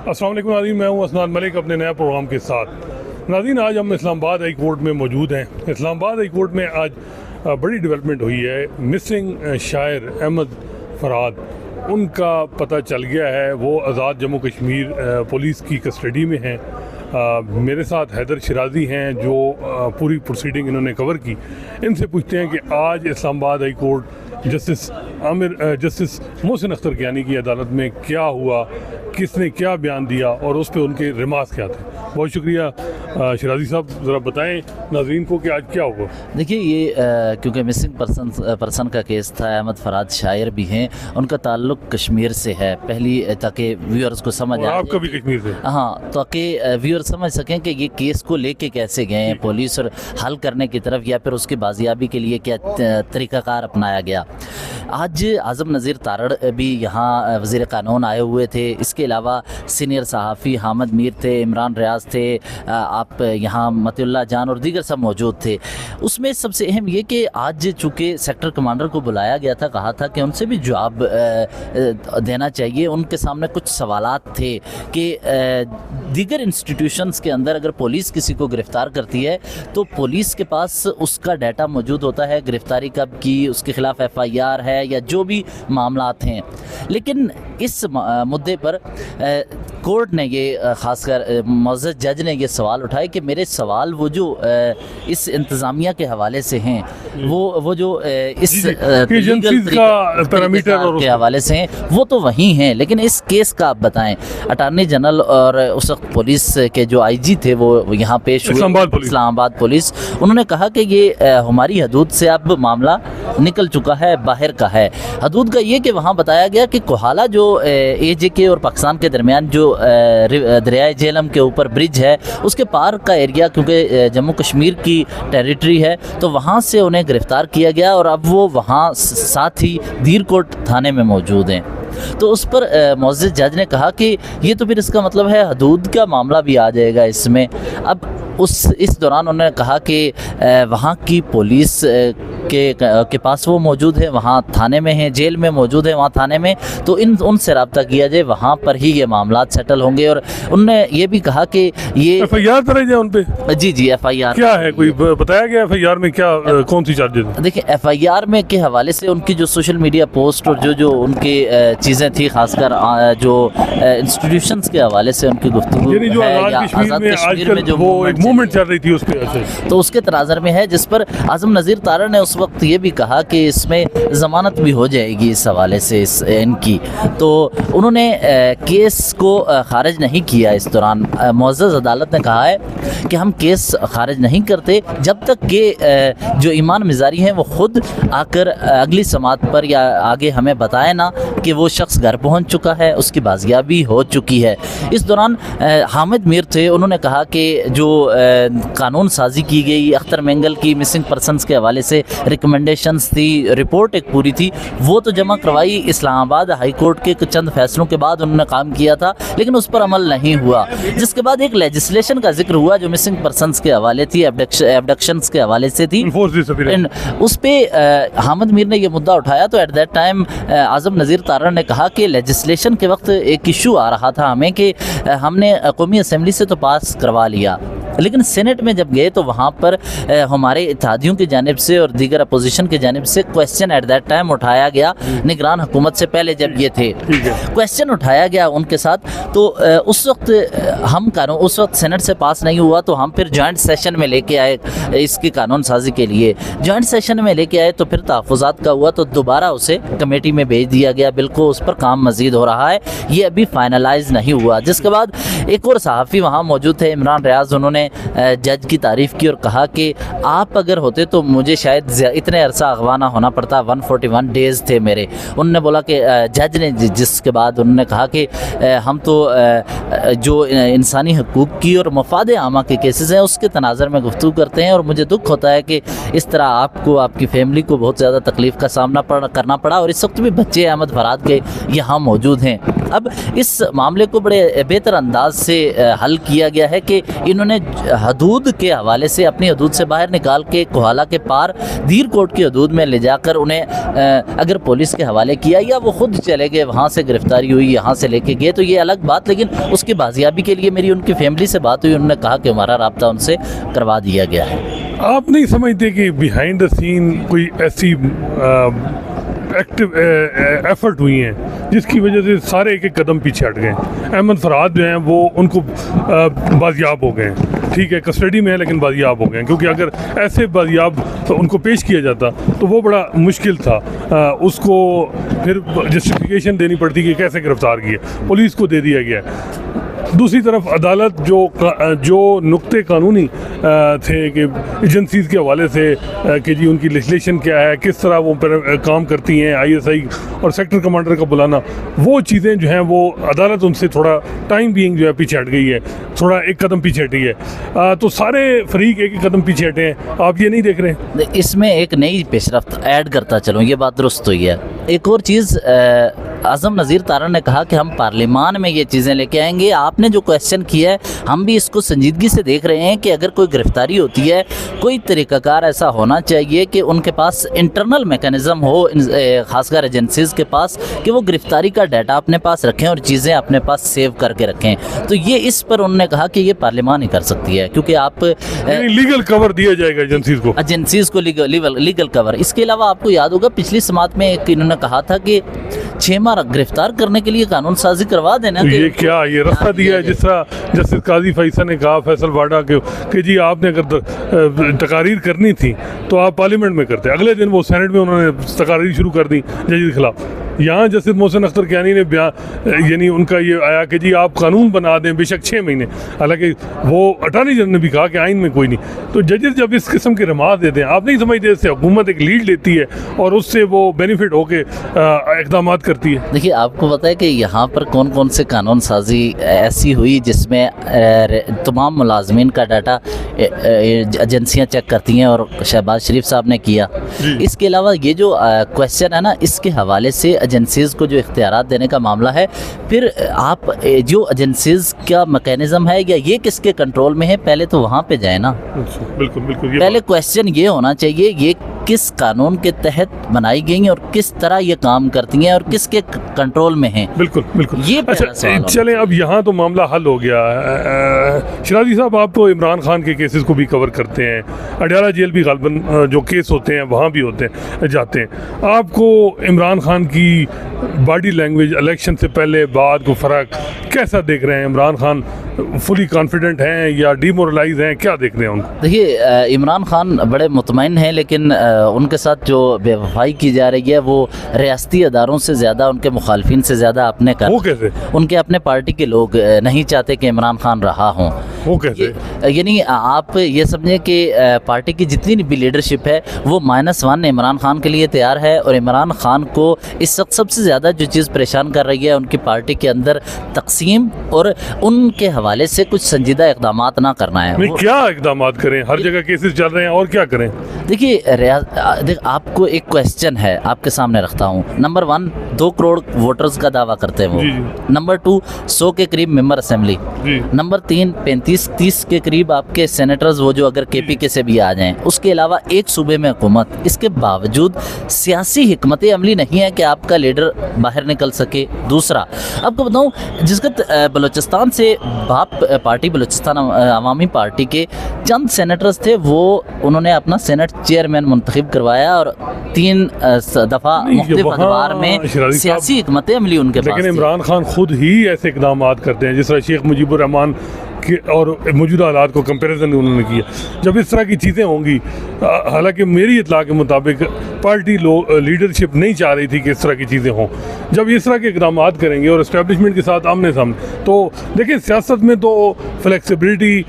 अस्सलाम वालेकुम नाज़रीन, मैं हूं असनाद मलिक अपने नए प्रोग्राम के साथ। नाज़रीन, आज हम इस्लामाबाद हाई कोर्ट में मौजूद हैं। इस्लामाबाद हाई कोर्ट में आज बड़ी डेवलपमेंट हुई है। मिसिंग शायर अहमद फराद, उनका पता चल गया है। वो आज़ाद जम्मू कश्मीर पुलिस की कस्टडी में हैं। मेरे साथ हैदर शिराजी हैं जो पूरी प्रोसीडिंग इन्होंने कवर की। इनसे पूछते हैं कि आज Islamabad high court justice Mohsin Akhtar Kiyani की अदालत में क्या हुआ, किसने क्या बयान दिया और उस पर उनके रिमार्क्स क्या थे। बहुत शुक्रिया शिराजी साहब, ज़रा बताएं नाज़रीन को कि आज क्या हुआ। देखिए, ये क्योंकि मिसिंग पर्सन का केस था, अहमद फराद शायर भी हैं, उनका ताल्लुक़ कश्मीर से है। पहली ताकि व्यूअर्स को समझ आए, आपका भी कश्मीर से, हाँ, ताकि व्यूअर्स समझ सकें कि ये केस को लेके कैसे गए हैं पुलिस और हल करने की तरफ, या फिर उसकी बाजियाबी के लिए क्या तरीक़ाकार अपनाया गया। आज आज़म नज़ीर तारड़ भी यहाँ वज़ीर क़ानून आए हुए थे। इसके अलावा सीनियर सहाफ़ी हामिद मीर थे, इमरान रियाज थे, आप यहाँ मतिउल्लाह जान और दीगर सब मौजूद थे। उसमें सबसे अहम ये कि आज चूँकि सेक्टर कमांडर को बुलाया गया था, कहा था कि उनसे भी जवाब देना चाहिए। उनके सामने कुछ सवालात थे कि दीगर इंस्टीट्यूशंस के अंदर अगर पुलिस किसी को गिरफ़्तार करती है तो पुलिस के पास उसका डाटा मौजूद होता है, गिरफ़्तारी कब की, उसके ख़िलाफ़ FIR है या जो भी मामलात हैं। लेकिन इस मुद्दे पर कोर्ट ने ये ख़ासकर मुअज़्ज़ज़ जज ने ये सवाल उठाए कि मेरे सवाल वो जो इस इंतज़ामिया के हवाले से हैं, वो जो इस पैरामीटर के हवाले से हैं, वो तो वही हैं, लेकिन इस केस का आप बताएं। अटार्नी जनरल और उस वक्त पुलिस के जो IG थे वो यहाँ पेश हुए, इस्लामाबाद पुलिस। उन्होंने कहा कि ये हमारी हदूद से अब मामला निकल चुका है, बाहर का है। हदूद का ये कि वहाँ बताया गया कि कोहाला जो AJK और पाकिस्तान के दरमियान जो दरियाए झेलम के ऊपर ब्रिज है, उसके पार का एरिया क्योंकि जम्मू कश्मीर की टेरिटरी है, तो वहाँ से उन्हें गिरफ़्तार किया गया और अब वो वहाँ साथ ही दीरकोट थाने में मौजूद हैं। तो उस पर मुअज़्ज़ज़ जज ने कहा कि ये तो फिर इसका मतलब है हदूद का मामला भी आ जाएगा इसमें। अब इस दौरान उन्होंने कहा कि वहाँ की पुलिस के पास वो मौजूद है, वहाँ थाने में है, जेल में मौजूद है, वहाँ थाने में, तो उनसे रब्ता किया जाए, वहाँ पर ही ये मामलात सेटल होंगे। और उन्होंने ये भी कहा कि ये FIR दर्ज है उन पे। जी FIR क्या है, कोई बताया गया FIR में क्या कौन सी चार्जेस? देखिए, FIR में के हवाले से उनकी जो सोशल मीडिया पोस्ट और जो उनकी चीज़ें थी, खासकर जो इंस्टीट्यूशंस के हवाले से उनकी गुफ्तगू है, या आज़ाद कश्मीर में जो मूवमेंट चल रही थी उस पर, तो उसके तनाज़र में है, जिस पर आज़म नज़ीर तारड़ ने उस वक्त ये भी कहा कि इसमें ज़मानत भी हो जाएगी इस हवाले से इनकी। तो उन्होंने केस को खारिज नहीं किया। इस दौरान मुअज़्ज़ज़ अदालत ने कहा है कि हम केस खारिज नहीं करते जब तक कि जो ईमान मिज़ारी हैं वो ख़ुद आकर अगली समात पर या आगे हमें बताए ना कि वो शख्स घर पहुँच चुका है, उसकी बाजियाबी हो चुकी है। इस दौरान हामिद मीर थे, उन्होंने कहा कि जो कानून साजी की गई अख्तर मेंगल की मिसिंग पर्सनस के हवाले से रिकमेंडेशंस थी, रिपोर्ट एक पूरी थी, वो तो जमा करवाई इस्लामाबाद हाई कोर्ट के चंद फैसलों के बाद उन्होंने काम किया था, लेकिन उस पर अमल नहीं हुआ। जिसके बाद एक लेजिस्लेशन का जिक्र हुआ जो मिसिंग पर्सनस के हवाले थी, एब्डक्शंस के हवाले से थी। उस पर हामिद मीर ने यह मुद्दा उठाया, तो एट दैट टाइम आज़म नज़ीर तारड़ ने कहा कि लेजिस्लेशन के वक्त एक इशू आ रहा था हमें कि हमने कौमी असम्बली से तो पास करवा लिया, लेकिन सेनेट में जब गए तो वहाँ पर हमारे इत्तेहादियों की जानिब से और दीगर अपोजिशन की जानिब से क्वेश्चन एट दैट टाइम उठाया गया। निगरान हुकूमत से पहले जब ये थे, क्वेश्चन उठाया गया उनके साथ, तो उस वक्त हम कानून उस वक्त सेनेट से पास नहीं हुआ, तो हम फिर जॉइंट सेशन में लेके आए इसकी कानून साजी के लिए। जॉइंट सेशन में लेके आए तो फिर तहफ़्फ़ुज़ात का हुआ, तो दोबारा उसे कमेटी में भेज दिया गया। बिल्कुल उस पर काम मज़ीद हो रहा है, ये अभी फाइनलाइज नहीं हुआ। जिसके बाद एक और सहाफ़ी वहाँ मौजूद थे, इमरान रियाज, उन्होंने जज की तारीफ़ की और कहा कि आप अगर होते तो मुझे शायद इतने अरसा अगवा ना होना पड़ता, 141 डेज़ थे मेरे। उन्होंने बोला कि जज ने, जिसके बाद उन्होंने कहा कि हम तो जो इंसानी हकूक़ की और मफाद आमा के केसेस हैं उसके तनाज़र में गुफ्तगू करते हैं, और मुझे दुख होता है कि इस तरह आपको, आपकी फैमिली को बहुत ज़्यादा तकलीफ़ का सामना करना पड़ा, और इस वक्त भी बच्चे अहमद फराद के यहाँ मौजूद हैं। अब इस मामले को बड़े बेहतर अंदाज से हल किया गया है कि इन्होंने हदूद के हवाले से अपनी हदूद से बाहर निकाल के कोहाला के पार दीर कोट की हदूद में ले जाकर उन्हें अगर पुलिस के हवाले किया या वो खुद चले गए, वहाँ से गिरफ्तारी हुई, यहाँ से लेके गए, तो ये अलग बात। लेकिन उसकी बाजियाबी के लिए मेरी उनकी फैमिली से बात हुई, उन्होंने कहा कि हमारा राब्ता उनसे करवा दिया गया है। आप नहीं समझते कि बिहाइंड द सीन कोई ऐसी एक्टिव एफर्ट हुई हैं जिसकी वजह से सारे एक एक कदम पीछे हट गए? अहमद फरहाद जो हैं वो उनको बाजियाब हो गए हैं, ठीक है, कस्टडी में है लेकिन बाजियाब हो गए हैं, क्योंकि अगर ऐसे बाजियाब तो उनको पेश किया जाता तो वो बड़ा मुश्किल था। उसको फिर जस्टिफिकेशन देनी पड़ती कि कैसे गिरफ्तार किया, पुलिस को दे दिया गया। दूसरी तरफ अदालत जो नुक्ते कानूनी थे कि एजेंसीज़ के हवाले से कि जी उनकी लेजिस्लेशन क्या है, किस तरह वो काम करती हैं, ISI और सेक्टर कमांडर का बुलाना, वो चीज़ें जो हैं वो अदालत उनसे थोड़ा टाइम बीइंग जो है पीछे हट गई है, थोड़ा एक कदम पीछे हटी है। तो सारे फरीक एक कदम पीछे हटे हैं, आप ये नहीं देख रहे हैं? इसमें एक नई पेशरफ्त ऐड करता चलूँ, ये बात दुरुस्त हुई है। एक और चीज़, आज़म नज़ीर तारण ने कहा कि हम पार्लियामान में ये चीज़ें लेके आएंगे। आपने जो क्वेश्चन किया है हम भी इसको संजीदगी से देख रहे हैं कि अगर कोई गिरफ्तारी होती है, कोई तरीक़ाकार ऐसा होना चाहिए कि उनके पास इंटरनल मैकेनिज़्म हो, ख़ासकर एजेंसीज़ के पास, कि वो गिरफ्तारी का डाटा अपने पास रखें और चीज़ें अपने पास सेव करके रखें। तो ये इस पर उन्होंने कहा कि ये पार्लियामान ही कर सकती है, क्योंकि आप लीगल कवर दिया जाएगा एजेंसीज़ को लीगल कवर। इसके अलावा आपको याद होगा पिछली समात में एक इन्होंने कहा था कि 6 माह गिरफ्तार करने के लिए कानून साजी करवा देना। ये क्या ये रास्ता दिया है? जिस तरह जस्टिस काजी फैसल ने कहा, फैसल वाडा के कि जी आपने अगर तकारीर करनी थी तो आप पार्लियामेंट में करते, अगले दिन वो सेनेट में उन्होंने तकारीर शुरू कर दी जज के खिलाफ। यहाँ जस्टिस मोहसिन अख्तर कियानी ने यानी उनका ये आया कि जी आप कानून बना दें, बेशक 6 महीने, हालांकि वो अटॉर्नी जनरल ने भी कहा कि आइन में कोई नहीं। तो जजेस जब इस किस्म की रमात देते हैं, आप नहीं समझते इससे हुकूमत एक लीड लेती है और उससे वो बेनिफिट होके इक़दाम करती है? देखिए, आपको पता है कि यहाँ पर कौन कौन से कानून साजी ऐसी हुई जिसमें तमाम मुलाजमीन का डाटा एजेंसियाँ चेक करती हैं, और शहबाज शरीफ साहब ने किया। इसके अलावा ये जो क्वेश्चन है ना, इसके हवाले से एजेंसीज़ को जो इख्तियारात देने का मामला है, फिर आप जो एजेंसीज़ का मैकेनिज़्म है या ये किसके कंट्रोल में है, पहले तो वहाँ पे जाए ना। बिल्कुल बिल्कुल। पहले क्वेश्चन ये होना चाहिए ये किस कानून के तहत बनाई गई हैं और किस तरह ये काम करती हैं और किसके कंट्रोल में हैं। बिल्कुल बिल्कुल। ये अच्छा चलें, अब यहाँ तो मामला हल हो गया। शराजी साहब, आप तो इमरान खान के केसेस को भी कवर करते हैं, अडयाला जेल भी गालबन जो केस होते हैं वहाँ भी होते हैं, जाते हैं। आपको इमरान खान की बॉडी लैंग्वेज, इलेक्शन से पहले बाद को फ़र्क कैसा देख रहे हैं? इमरान खान फुली कॉन्फिडेंट हैं या डीमोरलाइज हैं, क्या देख रहे हैं उनको? देखिए, इमरान खान बड़े मुतमईन हैं, लेकिन उनके साथ जो बेवफाई की जा रही है वो रियासती अदारों से ज़्यादा, उनके मुखालफिन से ज़्यादा अपने वो कैसे? उनके अपने पार्टी के लोग नहीं चाहते कि इमरान खान रहा हों। वो कैसे? यानी आप ये समझें कि पार्टी की जितनी भी लीडरशिप है वो -1 इमरान खान के लिए तैयार है, और इमरान खान को इस वक्त सबसे ज़्यादा जो चीज़ परेशान कर रही है उनकी पार्टी के अंदर तकसीम और उनके हवाले से कुछ संजीदा इकदाम ना करना है। क्या इकदाम करें? हर जगह केसेस चल रहे हैं, और क्या करें? देखिए, आपको एक क्वेश्चन है, आपके सामने रखता हूँ। नंबर 1, 2 करोड़ वोटर्स का दावा करते हैं वो। नंबर 2, 100 के करीब मेंबर असेंबली। नंबर 3, 35-30 के करीब आपके सेनेटर्स, वो जो अगर KPK से भी आ जाएं। उसके अलावा एक सूबे में हुकूमत, इसके बावजूद सियासी हिकमत अमली नहीं है कि आपका लीडर बाहर निकल सके। दूसरा, आपको बताऊँ, जिस वक्त बलूचिस्तान से बाप पार्टी, बलूचिस्तान अवामी पार्टी के चंद सेनेटर्स थे, वो उन्होंने अपना सेनेट चेयरमैन मुंतखब करवाया और 3 दफ़ा मुख्तलिफ अदवार में सियासी हिकमत अमली उनके पास। लेकिन इमरान खान खुद ही ऐसे इकदाम करते हैं, जिस तरह शेख मुजीबुर रहमान के और मौजूदा हालात को कंपैरिजन उन्होंने किया। जब इस तरह की चीज़ें होंगी, हालांकि मेरी इत्तला के मुताबिक पार्टी लीडरशिप नहीं चाह रही थी कि इस तरह की चीज़ें हों। जब इस तरह के इकदाम करेंगे और इस्टेब्लिशमेंट के साथ आमने सामने, तो देखिए सियासत में तो फ्लेक्सिबिलिटी,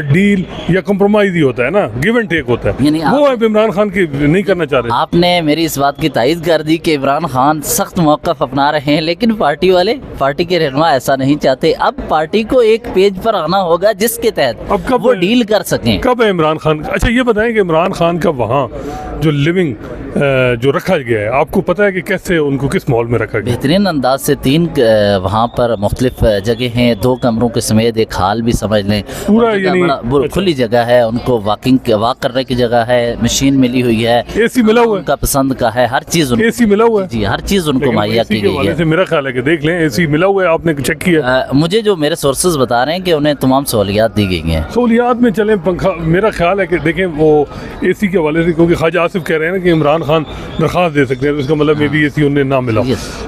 डील या कंप्रोमाइज़ ही होता है ना, गिव एंड टेक होता है। वो अब इमरान खान की नहीं करना चाह रहे। आपने मेरी इस बात की तायीद कर दी कि इमरान खान सख्त मौक़िफ़ अपना रहे हैं, लेकिन पार्टी वाले, पार्टी के रहनुमा ऐसा नहीं चाहते। अब पार्टी को एक पेज पर करना होगा जिसके तहत अब कब वो डील कर सकें। कब है इमरान खान? अच्छा ये बताएं कि इमरान खान का वहाँ जो लिविंग जो रखा गया है, आपको पता है कि कैसे उनको किस माहौल में रखा गया? बेहतरीन अंदाज से 3 वहाँ पर मुख्तलिफ जगह हैं, 2 कमरों के समेत एक हाल भी समझ लें, पूरा जगह यानी बड़ा खुली जगह है, उनको वॉक करने की जगह है, मशीन मिली हुई है, एसी मिला हुआ है, उनका पसंद का है, हर चीज़ एसी मिला हुआ है जी, हर चीज़ उनको लेकिन मुहैया एसी की के गई हवाले है। से मेरा ख्याल है कि देख लें एसी मिला हुआ है, आपने चेक किया? मुझे जो मेरे सोर्सेज बता रहे हैं कि उन्हें तमाम सहूलियात दी गई हैं। सहूलियात में चलें, पंखा, मेरा ख्याल है कि देखें वो एसी के हवाले से, क्योंकि ख्वाजा आसिफ कह रहे हैं ना कि इमरान खान दरख्वास्त दे सकते हैं, तो इसका मतलब मे भी एसी उन्हें ना मिला।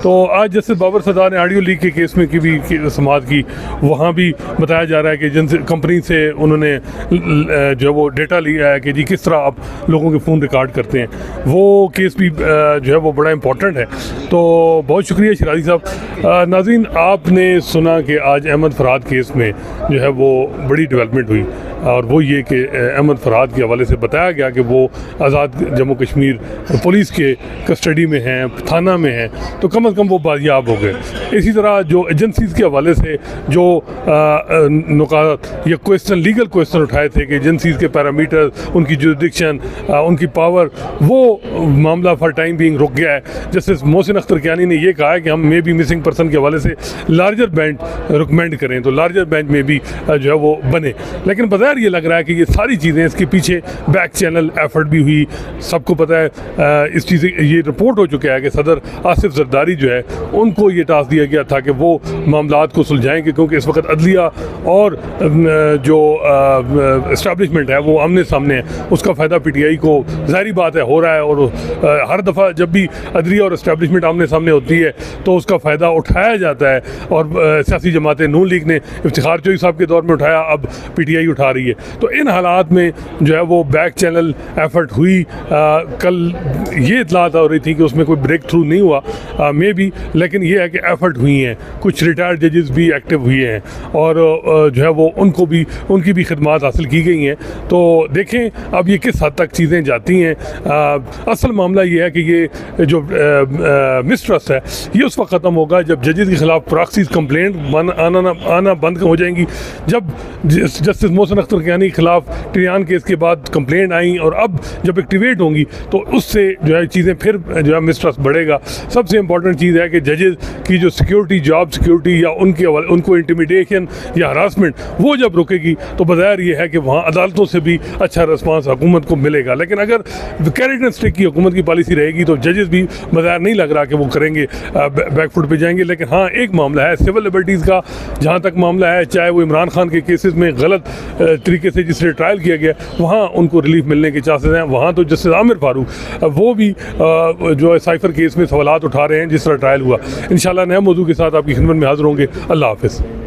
तो आज जैसे बाबर सदार ने ऑडियो लीक के केस में की भी समाअत की, वहाँ भी बताया जा रहा है कि जिनसे कंपनी से उन्होंने जो है वो डेटा लिया है कि जी किस तरह आप लोगों के फ़ोन रिकॉर्ड करते हैं, वो केस भी जो है वो बड़ा इंपॉर्टेंट है। तो बहुत शुक्रिया शिराजी साहब। नाज़रीन, आपने सुना कि आज अहमद फरहाद केस में जो है वो बड़ी डेवलपमेंट हुई, और वो ये कि अहमद फरहाद के हवाले से बताया गया कि वो आज़ाद जम्मू कश्मीर पुलिस के कस्टडी में हैं, थाना में हैं, तो कम अज़ कम वो बाजियाब हो गए। इसी तरह जो एजेंसीज़ के हवाले से जो नुकात या क्वेश्चन, लीगल क्वेश्चन उठाए थे कि एजेंसीज़ के पैरामीटर, उनकी जुरिडिक्शन, उनकी पावर, वो मामला फॉर टाइम बीइंग रुक गया है। जस्टिस मोहसिन अख्तर कियानी ने ये कहा है कि हम मे बी मिसिंग पर्सन के हवाले से लार्जर बेंच रिकमेंड करें, तो लार्जर बेंच में भी जो है वो बने। लेकिन बज़ाहिर ये लग रहा है कि ये सारी चीज़ें, इसके पीछे बैक चैनल एफर्ट भी हुई। सबको पता है इस चीज़, ये रिपोर्ट हो चुका है कि सदर आसिफ जरदारी जो है उनको ये टास्क दिया गया था कि वो मामलात को सुलझाएंगे, क्योंकि इस वक्त अदलिया और जो इस्टेब्लिशमेंट है वो आमने सामने है। उसका फ़ायदा PTI को ज़ाहिरी बात है हो रहा है, और हर दफ़ा जब भी अदलिया और इस्टेब्लिशमेंट आमने सामने होती है तो उसका फ़ायदा उठाया जाता है। और सियासी जमातें, नून लीग ने इफ्तिखार चोई साहब के दौर में उठाया, अब PTI उठा रही है। तो इन हालात में जो है वो बैक चैनल एफर्ट हुई। कल ये इतलात हो रही थी कि उसमें कोई ब्रेक थ्रू नहीं हुआ मे बी, लेकिन ये है कि एफर्ट हुई हैं, कुछ रिटायर्ड जजेस भी एक्टिव हुए हैं, और जो है वो उनको भी, उनकी भी खिदमात हासिल की गई हैं। तो देखें अब ये किस हद तक चीज़ें जाती हैं। असल मामला ये है कि ये जो मिसट्रस्ट है ये उस वक्त ख़त्म होगा जब जजेस के ख़िलाफ़ प्रॉक्सीज कंप्लेंट आना बंद हो जाएंगी। जब जस्टिस मोहसिन अख्तर कियानी के खिलाफ टिरियान केस के बाद कंप्लेंट आई और अब जब एक्टिवेट होंगी तो उससे जो है चीज़ें फिर जो है मिसट्रस्ट बढ़ेगा। सबसे इंपॉर्टेंट चीज़ है कि जजेस की जो सिक्योरिटी, जॉब सिक्योरिटी या उनको इंटिमिडेशन या हरासमेंट, वो जब रुकेगी तो बज़ाहिर ये है कि वहाँ अदालतों से भी अच्छा रिस्पांस हुकूमत को मिलेगा। लेकिन अगर कैरेट एंड स्टिक की हुकूमत की पॉलिसी रहेगी तो जजेस भी बज़ाहिर नहीं लग रहा कि वो करेंगे, बैकफुट पे जाएंगे। लेकिन हाँ, एक मामला है सिविल लिबर्टीज़ का, जहाँ तक मामला है, चाहे वो इमरान खान के केसेस में गलत तरीके से जिससे ट्रायल किया गया, वहाँ उनको रिलीफ मिलने के चांसेस हैं। वहाँ तो जस्टिस आमिर फारूक वो भी जो है साइफर केस में सवालात उठा रहे हैं जिस तरह ट्रायल हुआ। इंशाल्लाह नए मौजू के साथ आपकी खिदमत में हाज़िर होंगे। अल्लाह हाफ़िज़।